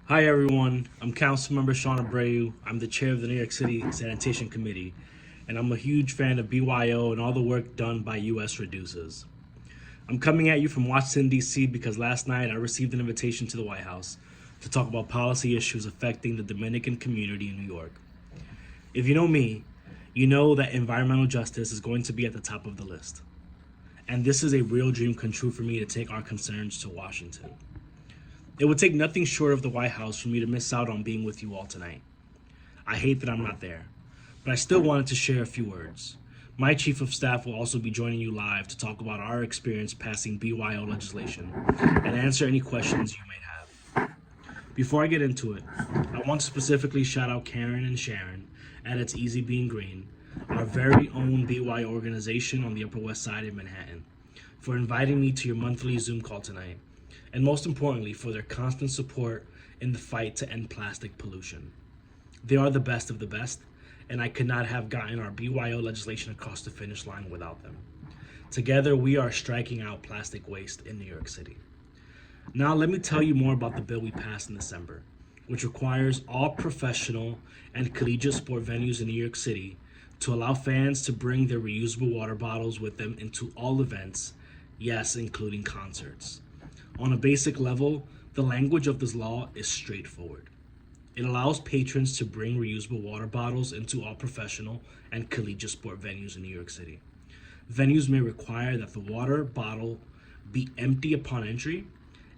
Hi everyone, I'm Councilmember Shaun Abreu. I'm the chair of the New York City Sanitation Committee, and I'm a huge fan of BYO and all the work done by US Reduces. I'm coming at you from Washington, D.C. because last night I received an invitation to the White House to talk about policy issues affecting the Dominican community in New York. If you know me, you know that environmental justice is going to be at the top of the list. And this is a real dream come true for me to take our concerns to Washington. It would take nothing short of the White House for me to miss out on being with you all tonight. I hate that I'm not there, but I still wanted to share a few words. My chief of staff will also be joining you live to talk about our experience passing BYO legislation and answer any questions you may have. Before I get into it, I want to specifically shout out Karen and Sharon at It's Easy Being Green, our very own BYO organization on the Upper West Side in Manhattan, for inviting me to your monthly Zoom call tonight, and most importantly, for their constant support in the fight to end plastic pollution. They are the best of the best, and I could not have gotten our BYO legislation across the finish line without them. Together, we are striking out plastic waste in New York City. Now, let me tell you more about the bill we passed in December, which requires all professional and collegiate sport venues in New York City to allow fans to bring their reusable water bottles with them into all events, yes, including concerts. On a basic level, the language of this law is straightforward. It allows patrons to bring reusable water bottles into all professional and collegiate sport venues in New York City. Venues may require that the water bottle be empty upon entry,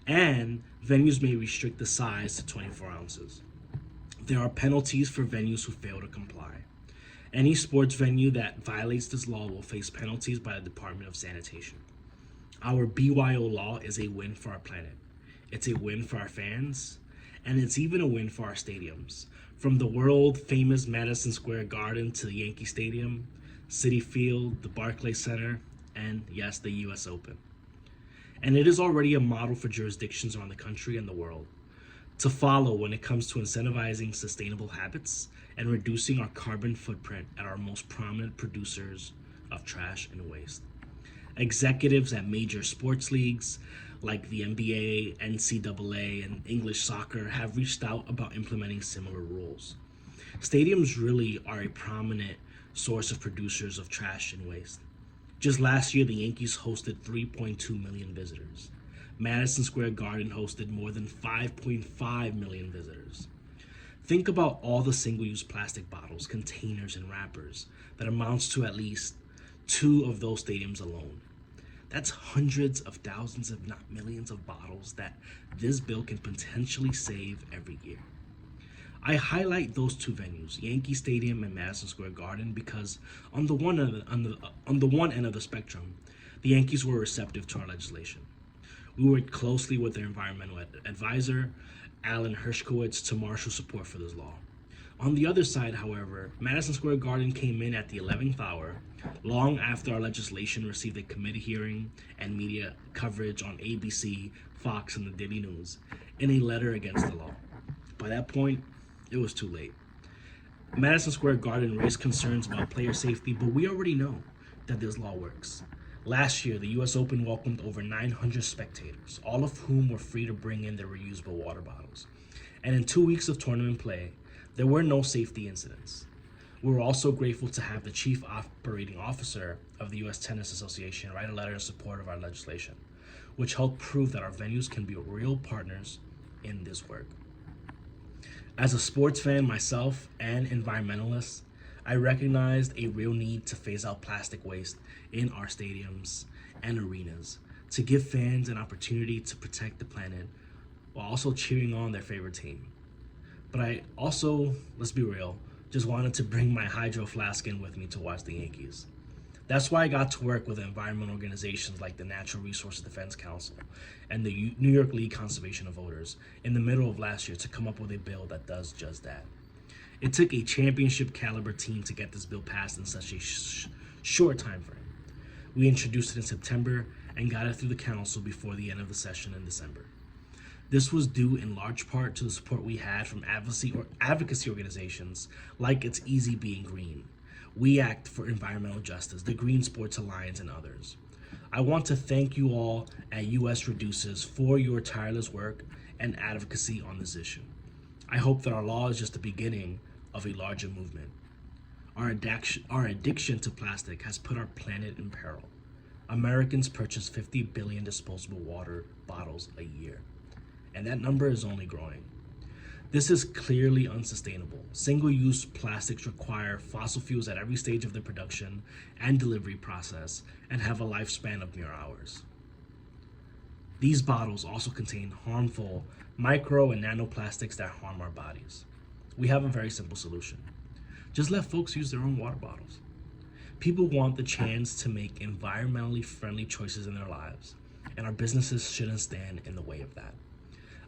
and venues may restrict the size to 24 ounces. There are penalties for venues who fail to comply. Any sports venue that violates this law will face penalties by the Department of Sanitation. Our BYO law is a win for our planet. It's a win for our fans, and it's even a win for our stadiums. From the world famous Madison Square Garden to the Yankee Stadium, Citi Field, the Barclays Center, and yes, the US Open. And it is already a model for jurisdictions around the country and the world to follow when it comes to incentivizing sustainable habits and reducing our carbon footprint at our most prominent producers of trash and waste. Executives at major sports leagues like the NBA, NCAA, and English soccer have reached out about implementing similar rules. Stadiums really are a prominent source of producers of trash and waste. Just last year, the Yankees hosted 3.2 million visitors. Madison Square Garden hosted more than 5.5 million visitors. Think about all the single-use plastic bottles, containers, and wrappers that amounts to at least 2 of those stadiums alone. That's hundreds of thousands, if not millions, of bottles that this bill can potentially save every year. I highlight those 2 venues, Yankee Stadium and Madison Square Garden, because on the one end of the spectrum, the Yankees were receptive to our legislation. We worked closely with their environmental advisor, Alan Hershkowitz, to marshal support for this law. On the other side, however, Madison Square Garden came in at the 11th hour, long after our legislation received a committee hearing and media coverage on ABC, Fox, and the Daily News, in a letter against the law. By that point, it was too late. Madison Square Garden raised concerns about player safety, but we already know that this law works. Last year, the US Open welcomed over 900 spectators, all of whom were free to bring in their reusable water bottles. And in 2 weeks of tournament play, there were no safety incidents. We were also grateful to have the chief operating officer of the U.S. Tennis Association write a letter in support of our legislation, which helped prove that our venues can be real partners in this work. As a sports fan myself and environmentalist, I recognized a real need to phase out plastic waste in our stadiums and arenas to give fans an opportunity to protect the planet while also cheering on their favorite team. But I also, let's be real, just wanted to bring my hydro flask in with me to watch the Yankees. That's why I got to work with environmental organizations like the Natural Resources Defense Council and the New York League Conservation of Voters in the middle of last year to come up with a bill that does just that. It took a championship caliber team to get this bill passed in such a short time frame. We introduced it in September and got it through the council before the end of the session in December. This was due in large part to the support we had from advocacy organizations like It's Easy Being Green, We Act for Environmental Justice, the Green Sports Alliance, and others. I want to thank you all at US Reduces for your tireless work and advocacy on this issue. I hope that our law is just the beginning of a larger movement. Our addiction to plastic has put our planet in peril. Americans purchase 50 billion disposable water bottles a year, and that number is only growing. This is clearly unsustainable. Single-use plastics require fossil fuels at every stage of the production and delivery process and have a lifespan of mere hours. These bottles also contain harmful micro and nanoplastics that harm our bodies. We have a very simple solution. Just let folks use their own water bottles. People want the chance to make environmentally friendly choices in their lives, and our businesses shouldn't stand in the way of that.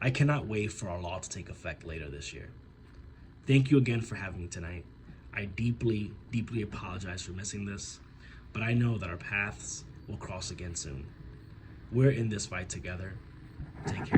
I cannot wait for our law to take effect later this year. Thank you again for having me tonight. I deeply, deeply apologize for missing this, but I know that our paths will cross again soon. We're in this fight together. Take care.